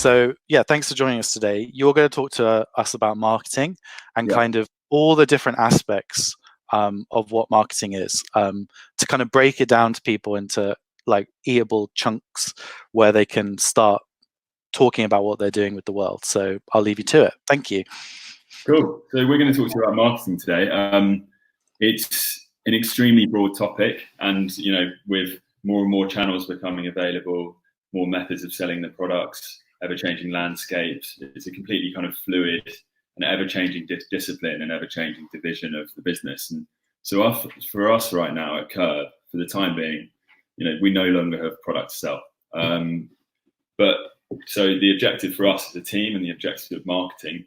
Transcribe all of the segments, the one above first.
So yeah, thanks for joining us today. You're going to talk to us about marketing and Yeah. kind of all the different aspects of what marketing is, to kind of break it down to people into like eatable chunks where they can start talking about what they're doing with the world. So I'll leave you to it. Thank you. Cool. So we're going to talk to you about marketing today. It's an extremely broad topic, and with more and more channels becoming available, more methods of selling the products, ever-changing landscapes, it's a completely kind of fluid and ever-changing discipline and ever-changing division of the business. And so for us right now at KERB, for the time being, we no longer have product to sell. But so the objective for us as a team and the objective of marketing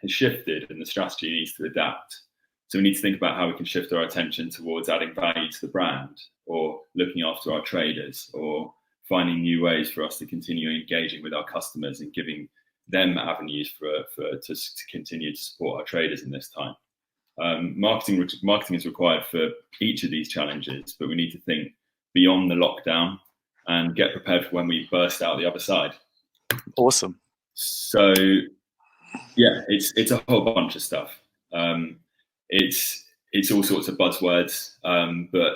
has shifted, and the strategy needs to adapt. So we need to think about how we can shift our attention towards adding value to the brand, or looking after our traders, or finding new ways for us to continue engaging with our customers and giving them avenues to continue to support our traders in this time. Marketing is required for each of these challenges, but we need to think beyond the lockdown and get prepared for when we burst out the other side. Awesome. So yeah, it's a whole bunch of stuff. It's all sorts of buzzwords, but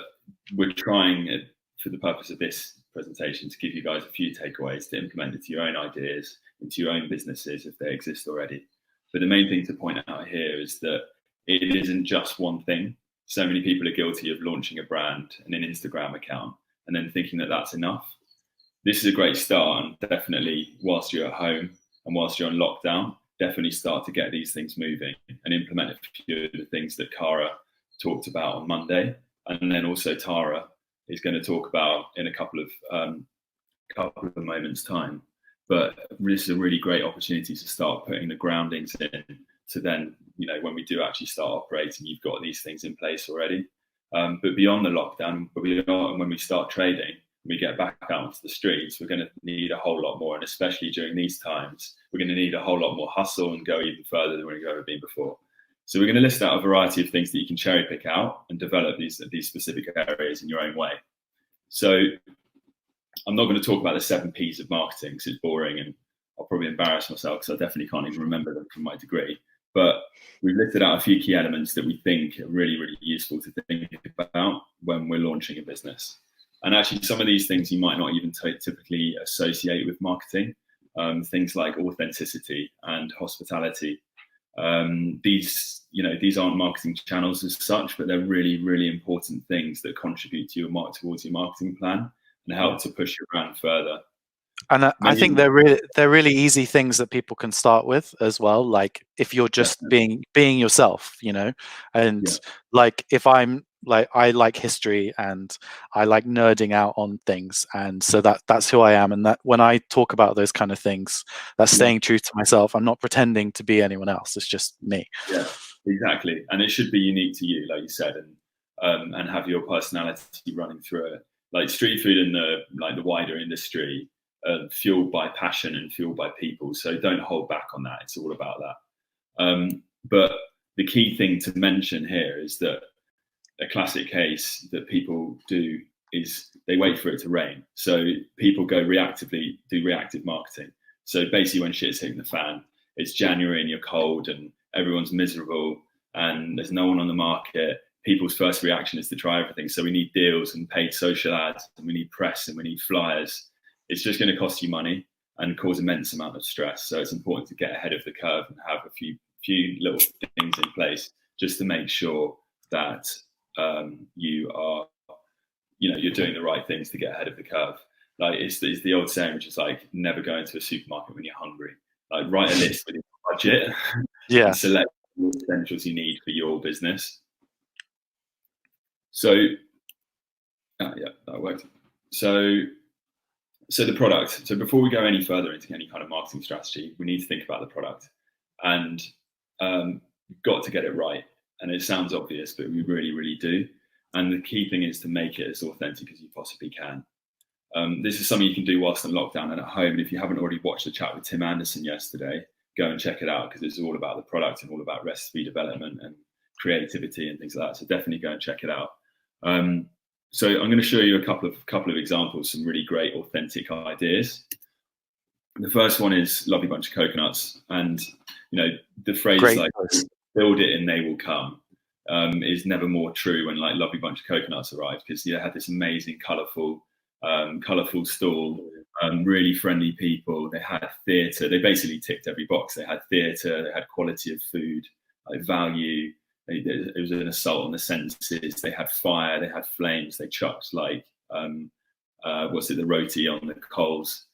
we're trying, for the purpose of this presentation, to give you guys a few takeaways to implement into your own ideas, into your own businesses if they exist already. But the main thing to point out here is that it isn't just one thing. So many people are guilty of launching a brand and an Instagram account and then thinking that that's enough. This is a great start, and definitely whilst you're at home and whilst you're on lockdown, definitely start to get these things moving and implement a few of the things that Cara talked about on Monday. And then also Tara is going to talk about in a couple of moments' time. But this is a really great opportunity to start putting the groundings in. So then, when we do actually start operating, you've got these things in place already. But beyond the lockdown, when we start trading, we get back out onto the streets, we're going to need a whole lot more. And especially during these times, we're going to need a whole lot more hustle and go even further than we've ever been before. So we're going to list out a variety of things that you can cherry pick out and develop these specific areas in your own way. So I'm not going to talk about the 7 Ps of marketing because it's boring and I'll probably embarrass myself because I definitely can't even remember them from my degree. But we've listed out a few key elements that we think are really, really useful to think about when we're launching a business. And actually, some of these things you might not even typically associate with marketing. Things like authenticity and hospitality. These aren't marketing channels as such, but they're really, really important things that contribute to towards your marketing plan and help to push your brand further. And I think they're really easy things that people can start with as well. Like if you're just being yourself, and like if I'm like, I like history and I like nerding out on things, and so that's who I am. And that when I talk about those kind of things, that's staying true to myself. I'm not pretending to be anyone else. It's just me. Yeah, exactly. And it should be unique to you, like you said, and have your personality running through it. Like street food in the wider industry, fueled by passion and fueled by people. So don't hold back on that. It's all about that. But the key thing to mention here is that a classic case that people do is they wait for it to rain. So people do reactive marketing. So basically when shit's hitting the fan, it's January and you're cold and everyone's miserable and there's no one on the market. People's first reaction is to try everything. So we need deals and paid social ads and we need press and we need flyers. It's just going to cost you money and cause immense amount of stress. So it's important to get ahead of the curve and have a few little things in place just to make sure that you're doing the right things to get ahead of the curve. Like it's the old saying, which is like never go into a supermarket when you're hungry. Like write a list with your budget and select the essentials you need for your business. So that worked. So the product. So before we go any further into any kind of marketing strategy, we need to think about the product, and we've got to get it right. And it sounds obvious, but we really, really do. And the key thing is to make it as authentic as you possibly can. This is something you can do whilst in lockdown and at home. And if you haven't already watched the chat with Tim Anderson yesterday, go and check it out because it's all about the product and all about recipe development and creativity and things like that. So definitely go and check it out. So I'm going to show you a couple of examples, some really great authentic ideas. The first one is Lovely Bunch of Coconuts, and the phrase Great like choice. "build it and they will come" is never more true when like Lovely Bunch of Coconuts arrived, because they had this amazing, colourful stall, really friendly people. They had theatre. They basically ticked every box. They had theatre. They had quality of food, like value. It was an assault on the senses. They had fire. They had flames. They chucked like the roti on the coals.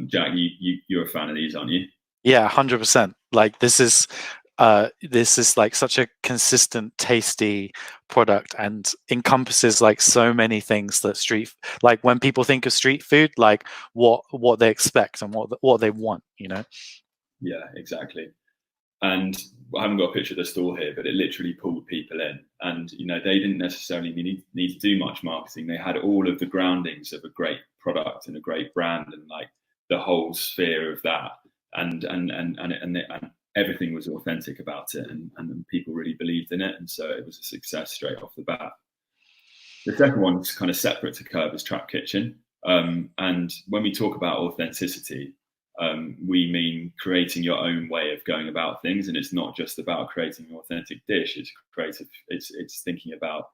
Jack, you're a fan of these, aren't you? Yeah, 100%. Like this is like such a consistent, tasty product, and encompasses like so many things that like when people think of street food, like what they expect and what they want, Yeah, exactly. And I haven't got a picture of the store here, but it literally pulled people in. And they didn't necessarily need to do much marketing. They had all of the groundings of a great product and a great brand, and like the whole sphere of that, and everything was authentic about it, and people really believed in it, and so it was a success straight off the bat. The second one is kind of separate to KERB, is Trap Kitchen, and when we talk about authenticity, we mean creating your own way of going about things, and it's not just about creating an authentic dish. It's creative. It's thinking about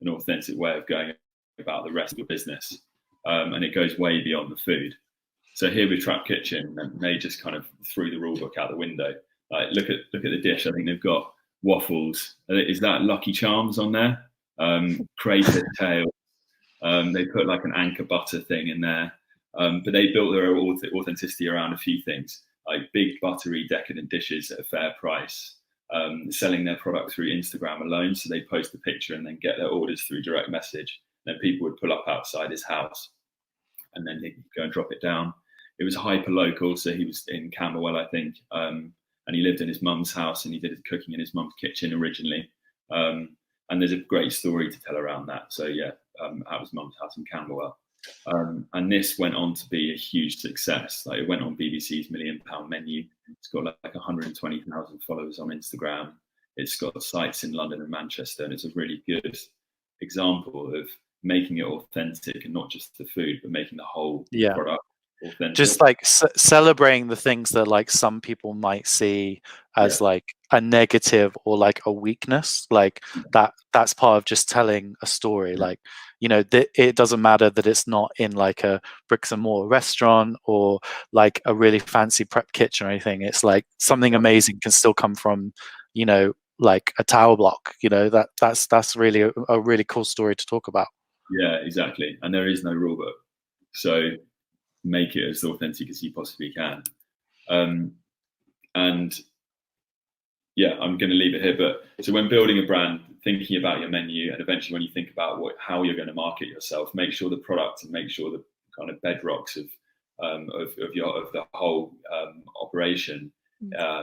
an authentic way of going about the rest of your business, and it goes way beyond the food. So here with Trap Kitchen, they just kind of threw the rule book out the window. Like look at the dish. I think they've got waffles. Is that Lucky Charms on there? Crater tail. They put like an anchor butter thing in there. But they built their authenticity around a few things, like big, buttery, decadent dishes at a fair price, selling their product through Instagram alone. So they post a picture and then get their orders through direct message. Then people would pull up outside his house and then he'd go and drop it down. It was hyper local. So he was in Camberwell, I think, and he lived in his mum's house, and he did his cooking in his mum's kitchen originally. And there's a great story to tell around that. So yeah, at his mum's house in Camberwell. And this went on to be a huge success. Like it went on BBC's £1 Million Menu. It's got like 120,000 followers on Instagram. It's got sites in London and Manchester, and it's a really good example of making it authentic, and not just the food, but making the whole product authentic. Just like celebrating the things that like some people might see as like a negative or like a weakness, like that's part of just telling a story. Like it doesn't matter that it's not in like a bricks and mortar restaurant or like a really fancy prep kitchen or anything. It's like something amazing can still come from like a tower block. That's really a really cool story to talk about. Yeah, exactly. And there is no rule book, so make it as authentic as you possibly can. And yeah, I'm going to leave it here. But so when building a brand, thinking about your menu, and eventually when you think about how you're going to market yourself, make sure the product and make sure the kind of bedrocks of the whole operation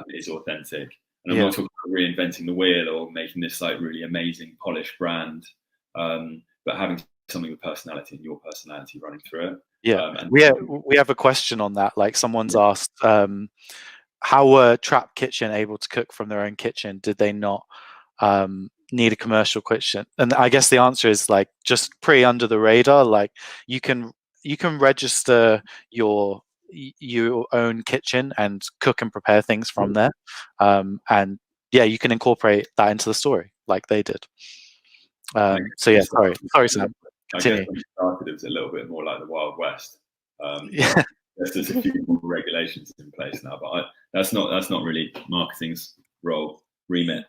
is authentic. And I'm not talking about reinventing the wheel or making this like really amazing polished brand, but having something with personality and your personality running through it. And we have a question on that. Like someone's asked, how were Trap Kitchen able to cook from their own kitchen? Did they not need a commercial kitchen? And I guess the answer is like just pretty under the radar. Like you can register your own kitchen and cook and prepare things from there, and you can incorporate that into the story like they did. So yeah, sorry Sam. Continue. I guess when it started, it was a little bit more like the Wild West. There's a few more regulations in place now, but that's not really marketing's remit.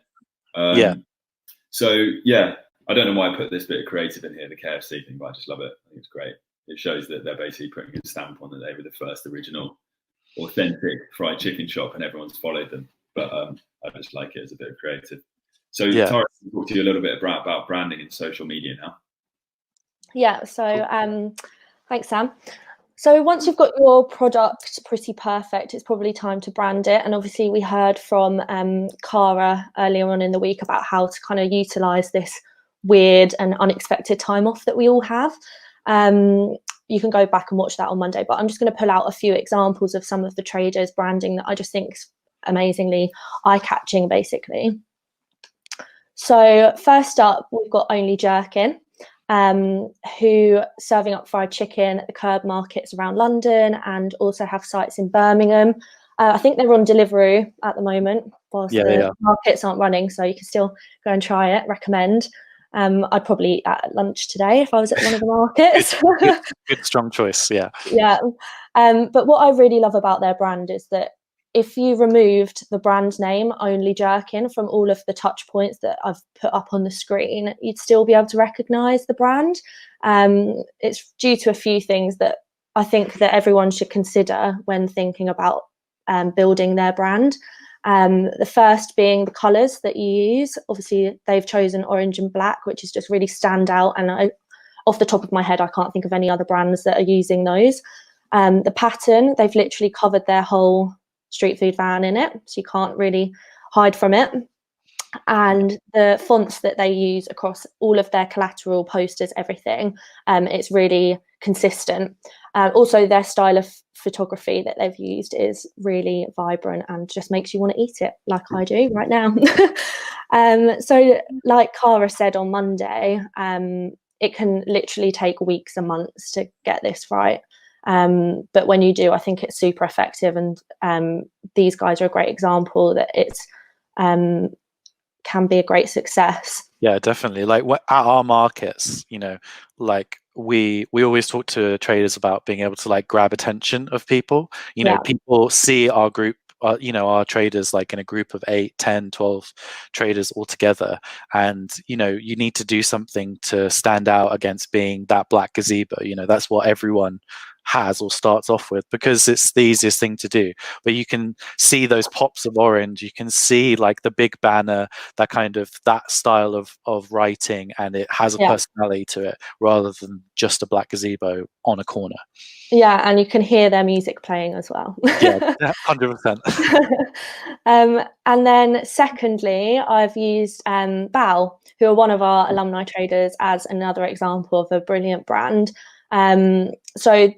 So yeah, I don't know why I put this bit of creative in here, the KFC thing, but I just love it. I think it's great. It shows that they're basically putting a stamp on that they were the first original authentic fried chicken shop, and everyone's followed them. But I just like it as a bit of creative. So Tara, I'll talk to you a little bit about branding and social media now. Yeah, so thanks, Sam. So once you've got your product pretty perfect, it's probably time to brand it. And obviously we heard from Cara earlier on in the week about how to kind of utilize this weird and unexpected time off that we all have. You can go back and watch that on Monday, but I'm just going to pull out a few examples of some of the traders' branding that I just think is amazingly eye-catching, basically. So first up, we've got Only Jerkin. who serving up fried chicken at the KERB markets around London and also have sites in Birmingham. I think they're on Deliveroo at the moment whilst the markets aren't running, so you can still go and try it. Recommend. I'd probably eat that at lunch today if I was at one of the markets. good strong choice, yeah. Yeah. But what I really love about their brand is that if you removed the brand name only Jerkin from all of the touch points that I've put up on the screen, you'd still be able to recognise the brand. It's due to a few things that I think that everyone should consider when thinking about building their brand. The first being the colours that you use. Obviously, they've chosen orange and black, which is just really stand out. And off the top of my head, I can't think of any other brands that are using those. The pattern, they've literally covered their whole street food van in it, so you can't really hide from it. And the fonts that they use across all of their collateral, posters, everything, it's really consistent. Also, their style of photography that they've used is really vibrant and just makes you want to eat it, like I do right now. So like Cara said on Monday, it can literally take weeks and months to get this right. But when you do, I think it's super effective, and these guys are a great example that it's can be a great success. Yeah, definitely. Like at our markets, you know, like we always talk to traders about being able to like grab attention of people. You know, people see our group, you know, our traders like in a group of 8, 10, 12 traders all together, and you know, you need to do something to stand out against being that black gazebo. You know, that's what everyone has or starts off with, because it's the easiest thing to do. But you can see those pops of orange, you can see like the big banner, that kind of that style of writing, and it has a personality to it rather than just a black gazebo on a corner. Yeah, and you can hear their music playing as well. Yeah, 100%. And then secondly, I've used Bao, who are one of our alumni traders, as another example of a brilliant brand. So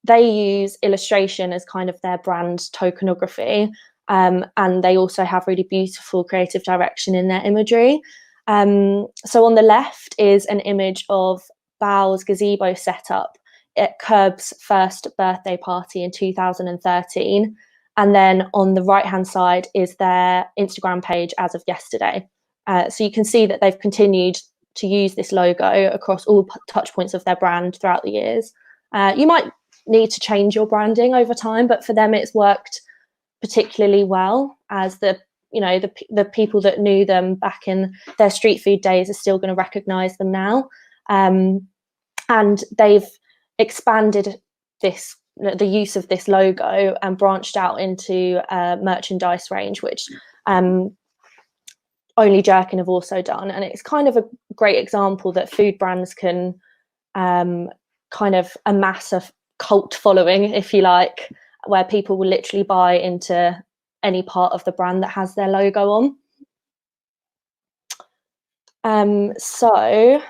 they use illustration as kind of their brand tokenography, and they also have really beautiful creative direction in their imagery. So on the left is an image of Bao's gazebo setup at KERB's first birthday party in 2013. And then on the right-hand side is their Instagram page as of yesterday. So you can see that they've continued to use this logo across all touch points of their brand throughout the years. You might need to change your branding over time, but for them it's worked particularly well, as the people that knew them back in their street food days are still going to recognize them now. And they've expanded the use of this logo and branched out into a merchandise range, which only Jerkin have also done. And it's kind of a great example that food brands can kind of amass a cult following, if you like, where people will literally buy into any part of the brand that has their logo on. So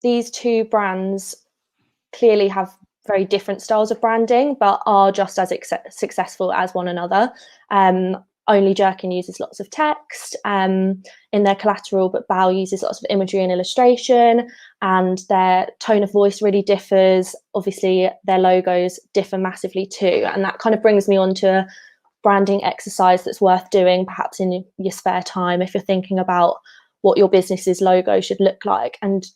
these two brands clearly have very different styles of branding, but are just as successful as one another. Only Jerkin uses lots of text in their collateral, but Bao uses lots of imagery and illustration, and their tone of voice really differs. Obviously, their logos differ massively too, and that kind of brings me on to a branding exercise that's worth doing, perhaps in your spare time, if you're thinking about what your business's logo should look like. And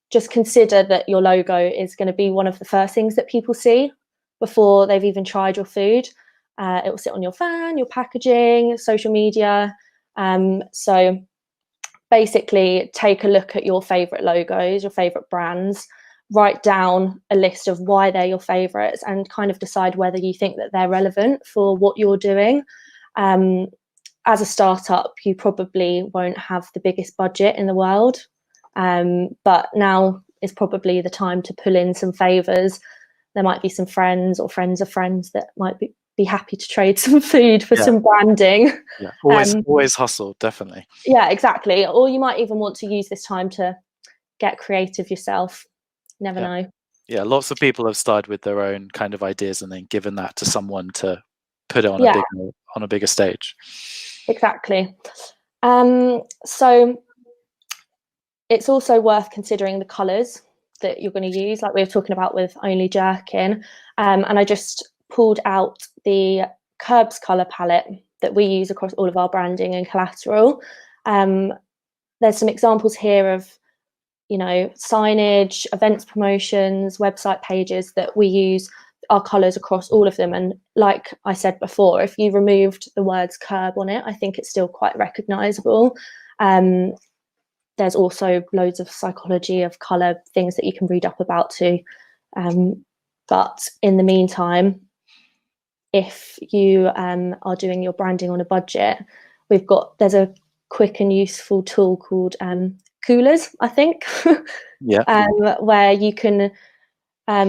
just consider that your logo is going to be one of the first things that people see before they've even tried your food. It will sit on your fan, your packaging, social media. So basically take a look at your favorite logos, your favorite brands, write down a list of why they're your favorites, and kind of decide whether you think that they're relevant for what you're doing. As a startup, you probably won't have the biggest budget in the world, but now is probably the time to pull in some favors. There might be some friends or friends of friends that might be happy to trade some food for some branding. Yeah, always hustle, definitely. Yeah, exactly. Or you might even want to use this time to get creative yourself. Never know. Yeah, lots of people have started with their own kind of ideas and then given that to someone to put it on a bigger stage. Exactly. So it's also worth considering the colours that you're going to use, like we were talking about with Only Jerkin. And I just pulled out the KERB's colour palette that we use across all of our branding and collateral. There's some examples here of, you know, signage, events promotions, website pages that we use our colours across all of them. And like I said before, if you removed the words KERB on it, I think it's still quite recognisable. There's also loads of psychology of colour, things that you can read up about too. But in the meantime, if you are doing your branding on a budget, there's a quick and useful tool called Coolers, I think, where you can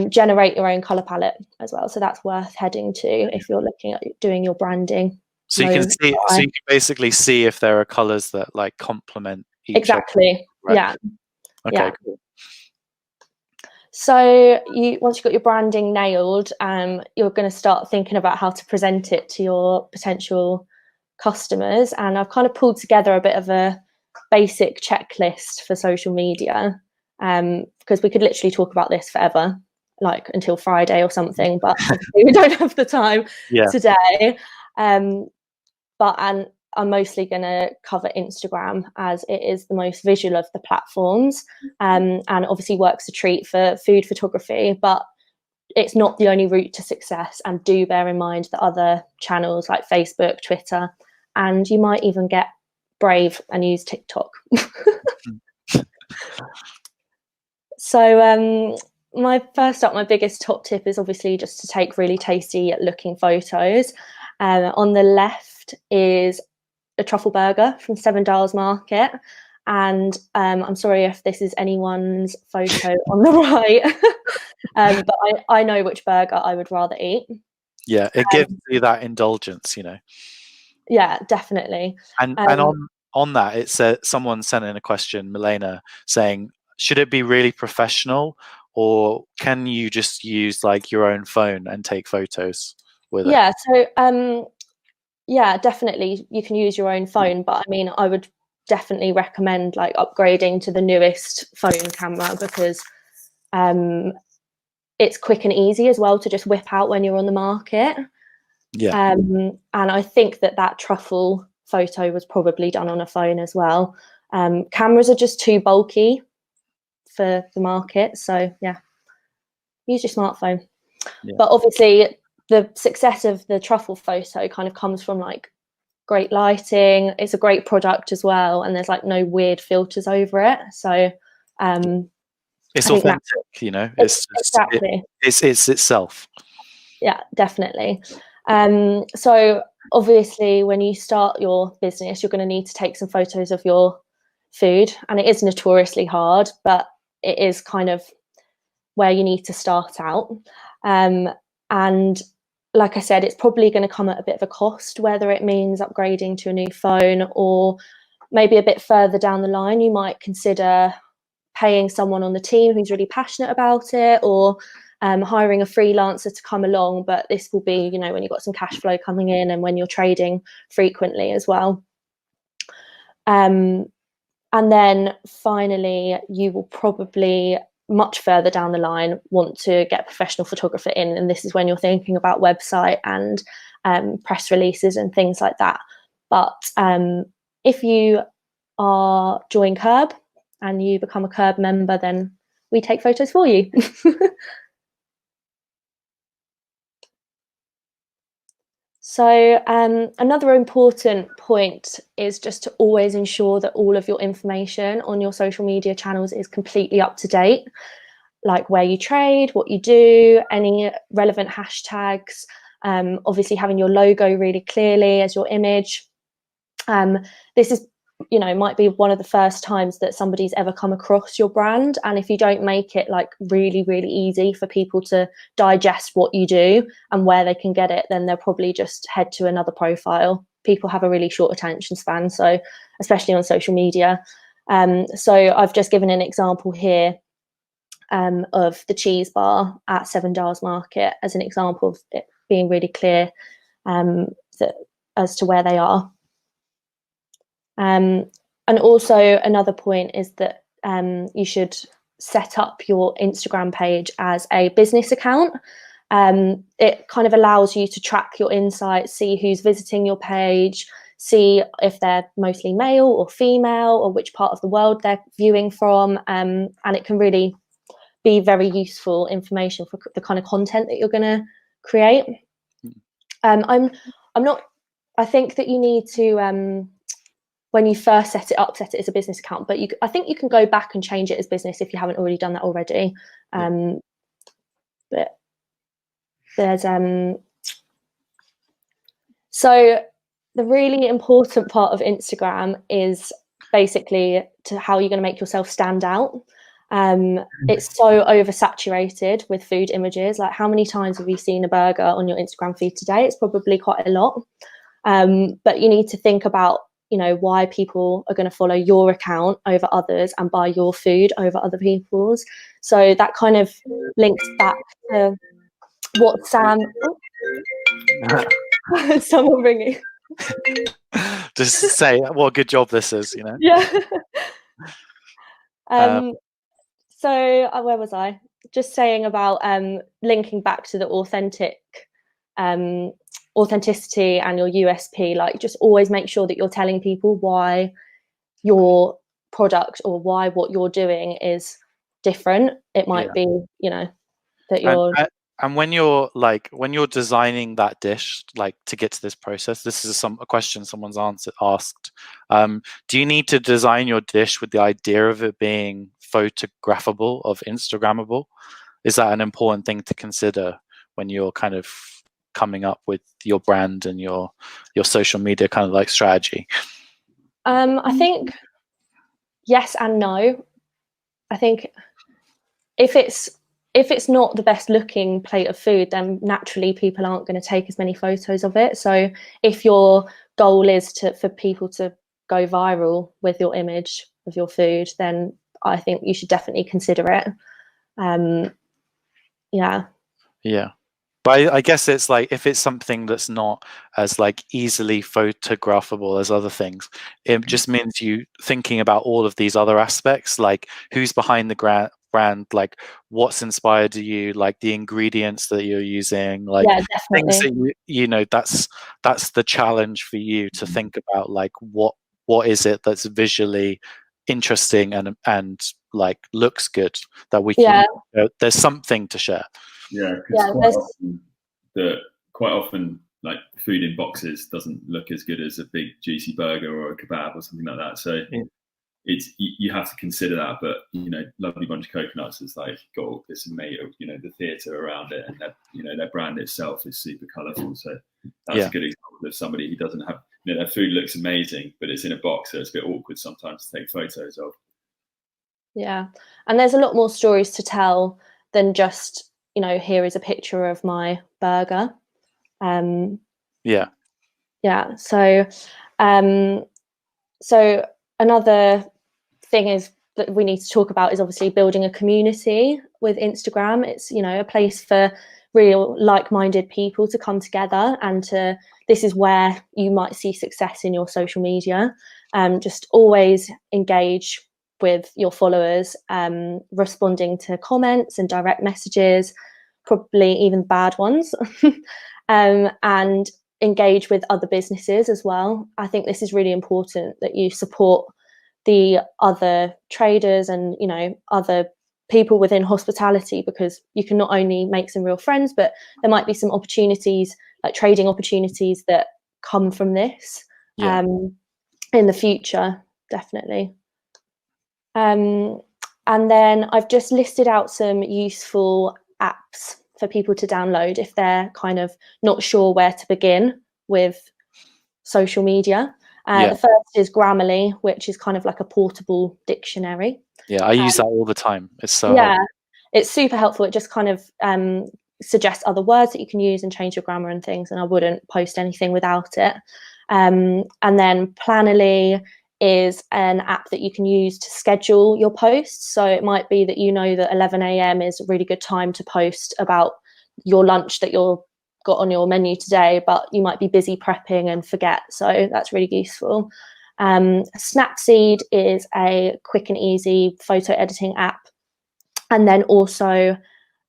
generate your own colour palette as well. So that's worth heading to if you're looking at doing your branding. So you can see, so you can basically see if there are colours that like complement each exactly. Right. Yeah. Okay. Yeah. Cool. So once you've got your branding nailed, you're going to start thinking about how to present it to your potential customers. And I've kind of pulled together a bit of a basic checklist for social media, because we could literally talk about this forever, like until Friday or something, but obviously we don't have the time today. But I'm mostly going to cover Instagram as it is the most visual of the platforms, and obviously work's a treat for food photography, but it's not the only route to success. And do bear in mind that other channels like Facebook, Twitter, and you might even get brave and use TikTok. So my biggest top tip is obviously just to take really tasty looking photos. On the left is a truffle burger from Seven Dials Market, and I'm sorry if this is anyone's photo on the right, but I know which burger I would rather eat. Yeah, it gives you that indulgence, you know. Yeah, definitely. And on that, it said someone sent in a question, Milena, saying, should it be really professional, or can you just use like your own phone and take photos with it? So yeah, definitely you can use your own phone, but I mean, I would definitely recommend like upgrading to the newest phone camera, because it's quick and easy as well to just whip out when you're on the market. Yeah. And I think that truffle photo was probably done on a phone as well. Cameras are just too bulky for the market, so yeah, use your smartphone. But obviously the success of the truffle photo kind of comes from like great lighting. It's a great product as well, and there's like no weird filters over it, so it's authentic, you know. It's just, exactly. It's itself. Yeah, definitely. So obviously when you start your business, you're going to need to take some photos of your food, and it is notoriously hard, but it is kind of where you need to start out. And like I said, it's probably going to come at a bit of a cost, whether it means upgrading to a new phone, or maybe a bit further down the line you might consider paying someone on the team who's really passionate about it, or hiring a freelancer to come along. But this will be, you know, when you've got some cash flow coming in and when you're trading frequently as well. And then finally, you will probably much further down the line want to get a professional photographer in, and this is when you're thinking about website and press releases and things like that. But if you join KERB and you become a KERB member, then we take photos for you. So another important point is just to always ensure that all of your information on your social media channels is completely up to date, like where you trade, what you do, any relevant hashtags, obviously having your logo really clearly as your image. This is, you know, might be one of the first times that somebody's ever come across your brand, and if you don't make it like really easy for people to digest what you do and where they can get it, then they'll probably just head to another profile. People have a really short attention span, so especially on social media. So I've just given an example here of the cheese bar at Seven Dials Market as an example of it being really clear as to where they are. And also another point is that you should set up your Instagram page as a business account. It kind of allows you to track your insights, see who's visiting your page, see if they're mostly male or female, or which part of the world they're viewing from, and it can really be very useful information for the kind of content that you're going to create. I'm not. I think that you need to, when you first set it up, set it as a business account. But I think you can go back and change it as business if you haven't already done that already. But there's so the really important part of Instagram is basically to how you're going to make yourself stand out. It's so oversaturated with food images. Like, how many times have you seen a burger on your Instagram feed today? It's probably quite a lot. But you need to think about, you know, why people are going to follow your account over others and buy your food over other people's. So that kind of links back to what Sam. Someone ringing. Just say what a good job this is, you know. Yeah. So where was I? Just saying about linking back to the authenticity and your USP. Like, just always make sure that you're telling people why your product or why what you're doing is different. It might be, you know, that you're. And when you're designing that dish, like, to get to this process, this is a question someone's asked. Do you need to design your dish with the idea of it being photographable, of Instagrammable? Is that an important thing to consider when you're kind of coming up with your brand and your social media kind of like strategy? I think yes and no. I think if it's not the best looking plate of food, then naturally people aren't going to take as many photos of it. So if your goal is for people to go viral with your image of your food, then I think you should definitely consider it. Yeah. But I guess it's like, if it's something that's not as like easily photographable as other things, it just means you thinking about all of these other aspects, like who's behind the brand, like what's inspired you, like the ingredients that you're using, like things that you know, that's the challenge for you to think about, like what is it that's visually interesting and like looks good, that we can, there's something to share. Yeah, quite often like food in boxes doesn't look as good as a big juicy burger or a kebab or something like that. So you have to consider that. But, you know, Lovely Bunch of Coconuts is like got all this amazing, you know, the theatre around it, and their brand itself is super colourful. So that's a good example of somebody who doesn't have, you know, their food looks amazing, but it's in a box, so it's a bit awkward sometimes to take photos of. Yeah, and there's a lot more stories to tell than just, you know, here is a picture of my burger. So another thing is that we need to talk about is obviously building a community with Instagram. It's, you know, a place for real like-minded people to come together, and this is where you might see success in your social media. Just always engage with your followers, responding to comments and direct messages, probably even bad ones, and engage with other businesses as well. I think this is really important, that you support the other traders and, you know, other people within hospitality, because you can not only make some real friends, but there might be some opportunities, like trading opportunities, that come from this in the future, definitely. And then I've just listed out some useful apps for people to download if they're kind of not sure where to begin with social media. The first is Grammarly, which is kind of like a portable dictionary. I use that all the time. It's so helpful. It's super helpful. It just kind of suggests other words that you can use and change your grammar and things, and I wouldn't post anything without it. And then Planoly is an app that you can use to schedule your posts. So it might be that you know that 11 a.m. is a really good time to post about your lunch that you've got on your menu today, but you might be busy prepping and forget. So that's really useful. Snapseed is a quick and easy photo editing app. And then also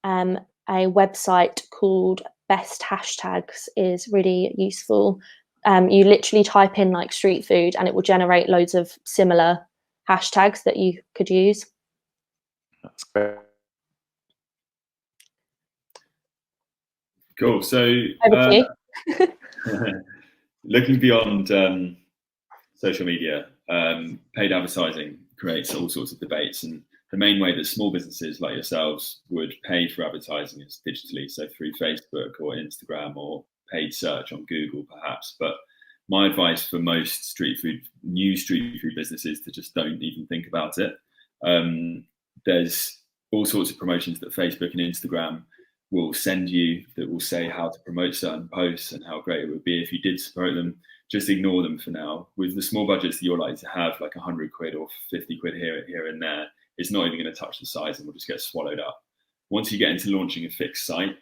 a website called Best Hashtags is really useful. You literally type in like street food and it will generate loads of similar hashtags that you could use. That's great. Cool. So looking beyond social media, paid advertising creates all sorts of debates, and the main way that small businesses like yourselves would pay for advertising is digitally, so through Facebook or Instagram or paid search on Google perhaps. But my advice for most new street food businesses to just don't even think about it. There's all sorts of promotions that Facebook and Instagram will send you that will say how to promote certain posts and how great it would be if you did promote them. Just ignore them for now. With the small budgets that you're likely to have, like 100 quid or 50 quid here and there, it's not even going to touch the size and will just get swallowed up. Once you get into launching a fixed site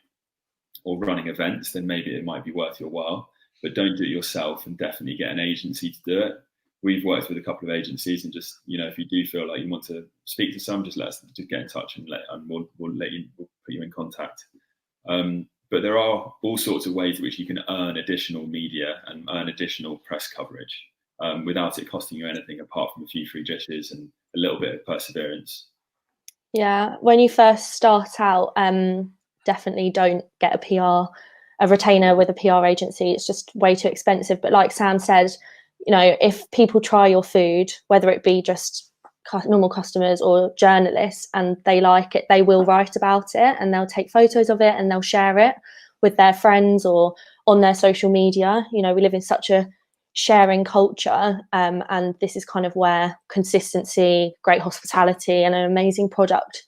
or running events, then maybe it might be worth your while, but don't do it yourself, and definitely get an agency to do it. We've worked with a couple of agencies, and just, if you do feel like you want to speak to some, just get in touch and we'll put you in contact. But there are all sorts of ways in which you can earn additional media and earn additional press coverage without it costing you anything apart from a few free dishes and a little bit of perseverance. Yeah, when you first start out, definitely don't get a retainer with a PR agency. It's just way too expensive. But like Sam said, if people try your food, whether it be just normal customers or journalists, and they like it, they will write about it and they'll take photos of it and they'll share it with their friends or on their social media. We live in such a sharing culture, and this is kind of where consistency, great hospitality and an amazing product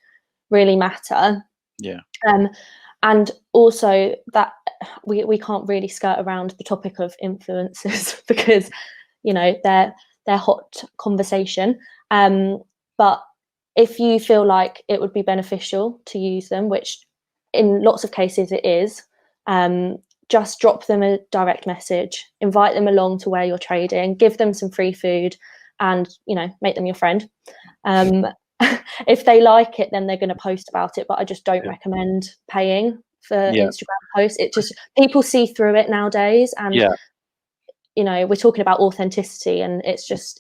really matter. Yeah. And also that we can't really skirt around the topic of influencers because they're hot conversation. But if you feel like it would be beneficial to use them, which in lots of cases it is, just drop them a direct message, invite them along to where you're trading, give them some free food, and make them your friend. If they like it, then they're going to post about it, but I just don't recommend paying for Instagram posts. It just, people see through it nowadays, and we're talking about authenticity, and it's just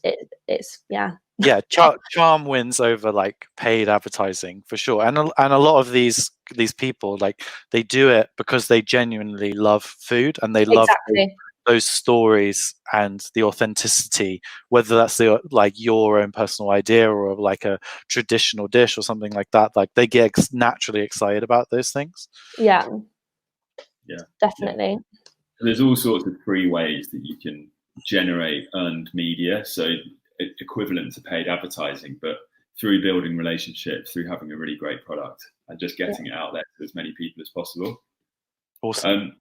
charm wins over like paid advertising for sure. And a lot of these people, like, they do it because they genuinely love food and they love those stories and the authenticity, whether that's your own personal idea or like a traditional dish or something like that. Like, they get naturally excited about those things. Yeah, definitely. There's all sorts of free ways that you can generate earned media, so equivalent to paid advertising, but through building relationships, through having a really great product and just getting it out there to as many people as possible. Awesome.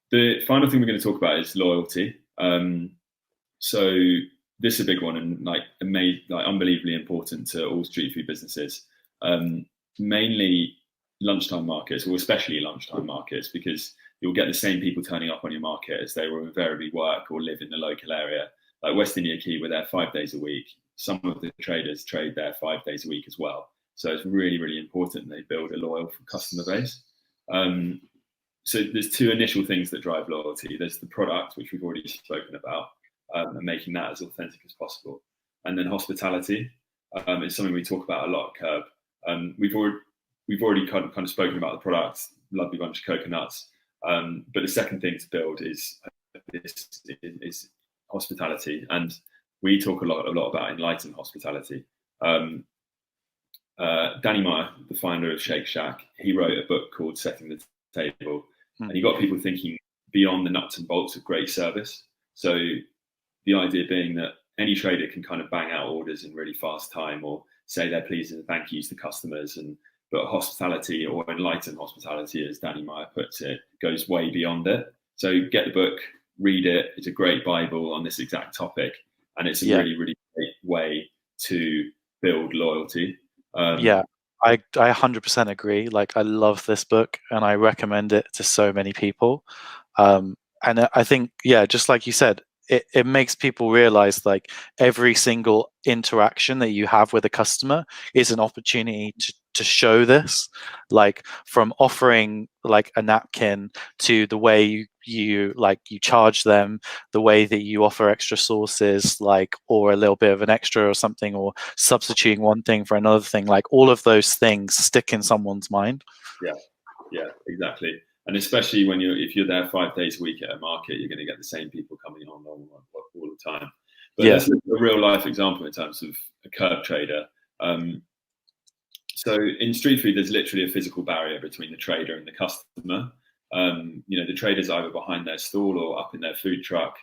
The final thing we're going to talk about is loyalty. So this is a big one, and unbelievably important to all street food businesses, mainly lunchtime markets, or especially lunchtime markets, because you'll get the same people turning up on your market as they will invariably work or live in the local area. Like West India Quay, we're there 5 days a week. Some of the traders trade there 5 days a week as well. So it's really, really important they build a loyal customer base. So there's two initial things that drive loyalty. There's the product, which we've already spoken about, and making that as authentic as possible. And then hospitality is something we talk about a lot at KERB. We've already kind of spoken about the product, lovely bunch of coconuts. But the second thing to build is hospitality, and we talk a lot about enlightened hospitality. Danny Meyer, the founder of Shake Shack, he wrote a book called Setting the Table, and he got people thinking beyond the nuts and bolts of great service. So the idea being that any trader can kind of bang out orders in really fast time or say their please and thank yous to customers, but hospitality, or enlightened hospitality, as Danny Meyer puts it, goes way beyond it. So get the book, read it. It's a great Bible on this exact topic, and it's a really, really great way to build loyalty. I 100% agree. Like, I love this book and I recommend it to so many people. And I think, just like you said, it makes people realize like every single interaction that you have with a customer is an opportunity to show this, like from offering like a napkin to the way you charge them, the way that you offer extra sauces, like, or a little bit of an extra or something, or substituting one thing for another thing, like all of those things stick in someone's mind. Yeah, exactly. And especially when if you're there 5 days a week at a market, you're going to get the same people coming on all the time. But that's a real life example in terms of a KERB trader. So in street food, there's literally a physical barrier between the trader and the customer. The trader's either behind their stall or up in their food truck.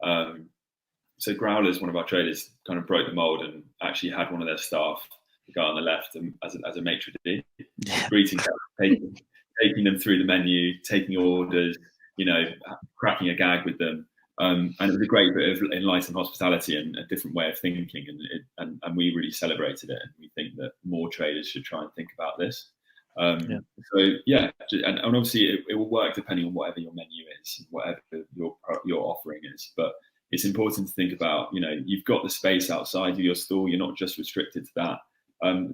So Growler's, one of our traders, kind of broke the mold and actually had one of their staff, the guy on the left, as a maitre d', greeting them, taking them through the menu, taking orders, cracking a gag with them. And it was a great bit of enlightened hospitality and a different way of thinking. And we really celebrated it. And we think that more traders should try and think about this. And obviously it will work depending on whatever your menu is, whatever your offering is. But it's important to think about, you've got the space outside of your store. You're not just restricted to that.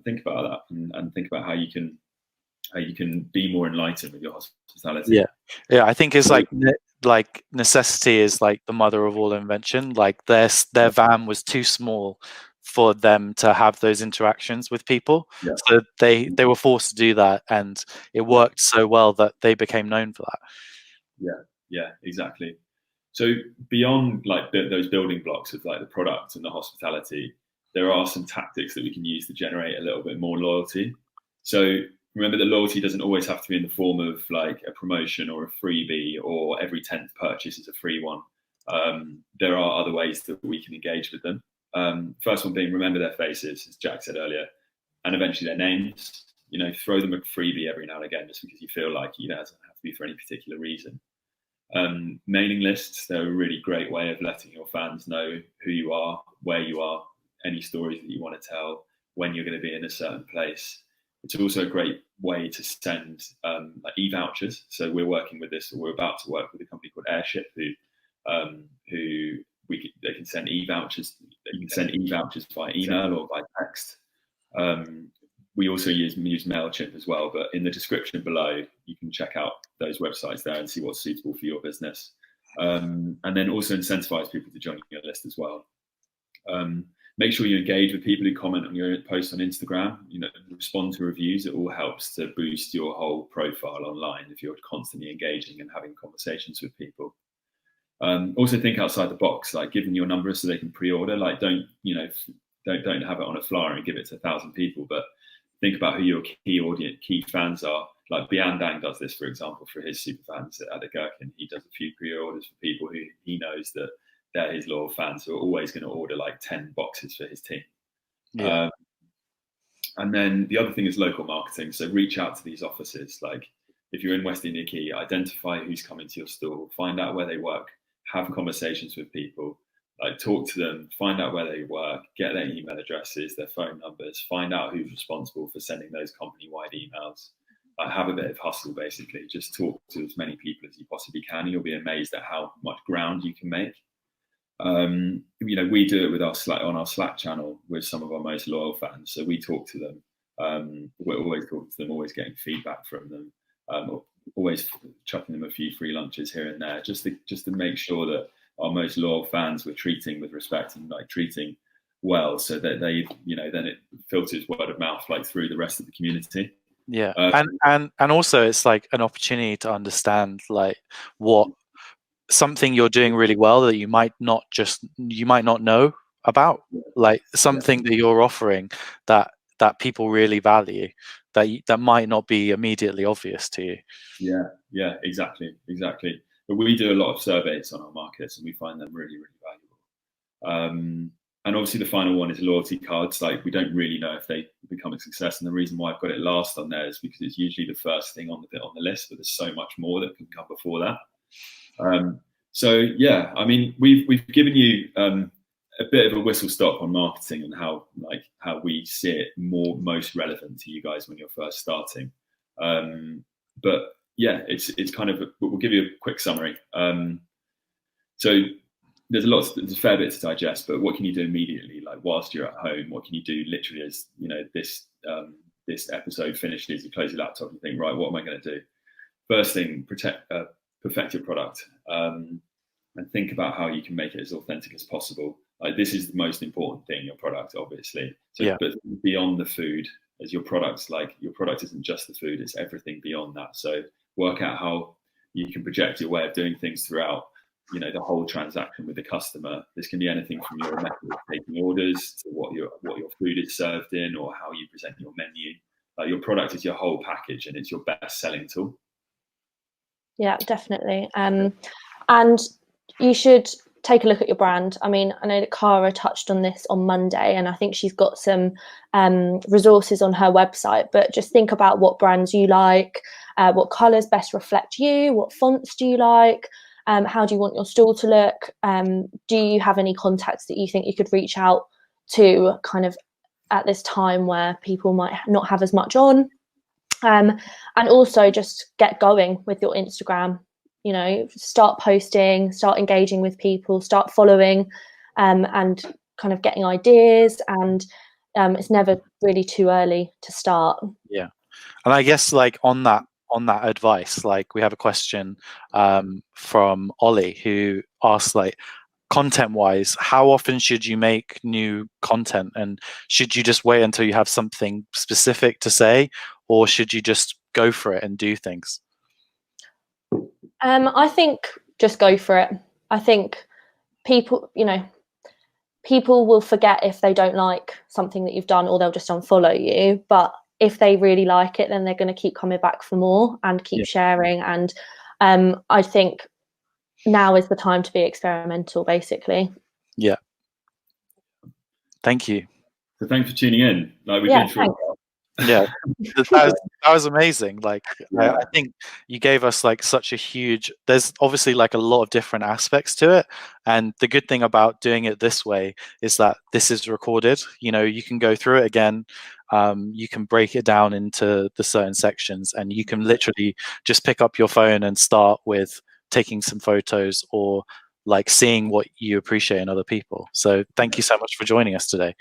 Think about that and think about how you can be more enlightened with your hospitality. Yeah, I think it's like necessity is like the mother of all invention. Like their van was too small for them to have those interactions with people, so they were forced to do that, and it worked so well that they became known for that. Yeah, exactly. So beyond like those building blocks of like the product and the hospitality, there are some tactics that we can use to generate a little bit more loyalty. So remember that loyalty doesn't always have to be in the form of like a promotion or a freebie or every 10th purchase is a free one. There are other ways that we can engage with them. First one being remember their faces, as Jack said earlier, and eventually their names. Throw them a freebie every now and again just because you feel like it doesn't have to be for any particular reason. Mailing lists, they're a really great way of letting your fans know who you are, where you are, any stories that you want to tell, when you're going to be in a certain place. It's also a great way to send like e-vouchers. So we're working with this, or we're about to work with a company called Airship, they can send e-vouchers. You can send e-vouchers via email or by text. We also use MailChimp as well, but in the description below, you can check out those websites there and see what's suitable for your business. And then also incentivize people to join your list as well. Make sure you engage with people who comment on your posts on Instagram. Respond to reviews. It all helps to boost your whole profile online if you're constantly engaging and having conversations with people. Also think outside the box, like giving your number so they can pre-order. Like don't have it on a flyer and give it to 1,000 people, but think about who your key fans are. Like Biandang does this, for example, for his super fans at the JERKIN. He does a few pre-orders for people who he knows that they're his loyal fans who are always going to order like 10 boxes for his team. And then the other thing is local marketing. So reach out to these offices. Like if you're in West India Quay, identify who's coming to your store, find out where they work, have conversations with people, like talk to them, find out where they work, get their email addresses, their phone numbers, find out who's responsible for sending those company-wide emails. Have a bit of hustle, basically. Just talk to as many people as you possibly can. You'll be amazed at how much ground you can make. We do it with on our Slack channel with some of our most loyal fans. So we talk to them. We're always talking to them, always getting feedback from them, always chucking them a few free lunches here and there, just to make sure that our most loyal fans we're treating with respect and like treating well, so that they, then it filters word of mouth like through the rest of the community. Yeah, and also it's like an opportunity to understand like what something you're doing really well that you might not know about, like something that you're offering that people really value that might not be immediately obvious to you. Yeah, exactly. But we do a lot of surveys on our markets and we find them really, really valuable. And obviously the final one is loyalty cards. Like we don't really know if they become a success, and the reason why I've got it last on there is because it's usually the first thing on the list, but there's so much more that can come before that. So yeah, I mean, we've given you a bit of a whistle stop on marketing and how we see it most relevant to you guys when you're first starting. But yeah, it's kind of we'll give you a quick summary. So there's a fair bit to digest, but what can you do immediately? Like whilst you're at home, what can you do literally as, you know, this episode finishes, you close your laptop and think, right, what am I going to do? First thing, perfect your product, and think about how you can make it as authentic as possible. Like this is the most important thing, your product, obviously. So, yeah. But beyond the food, as your products, like your product isn't just the food, it's everything beyond that. So work out how you can project your way of doing things throughout, you know, the whole transaction with the customer. This can be anything from your method of taking orders to what your food is served in, or how you present your menu. Your product is your whole package, and it's your best selling tool. Yeah, definitely. And you should take a look at your brand. I mean, I know that Cara touched on this on Monday, and I think she's got some resources on her website, but just think about what brands you like, what colours best reflect you, what fonts do you like, how do you want your store to look? Do you have any contacts that you think you could reach out to kind of at this time where people might not have as much on? And also just get going with your Instagram. You know, start posting, start engaging with people, start following, and kind of getting ideas. And it's never really too early to start. Yeah, and I guess like on that advice, like we have a question from Ollie who asks, like, content-wise, how often should you make new content, and should you just wait until you have something specific to say, or should you just go for it and do things? I think just go for it. I think people will forget if they don't like something that you've done, or they'll just unfollow you. But if they really like it, then they're going to keep coming back for more and keep sharing. And I think now is the time to be experimental, basically. Yeah. Thank you. So thanks for tuning in. Like we've been through. Yeah, that was amazing. Like, I think you gave us like such a huge, there's obviously like a lot of different aspects to it, and the good thing about doing it this way is that this is recorded. You know, you can go through it again, you can break it down into the certain sections, and you can literally just pick up your phone and start with taking some photos, or like seeing what you appreciate in other people. So thank you so much for joining us today.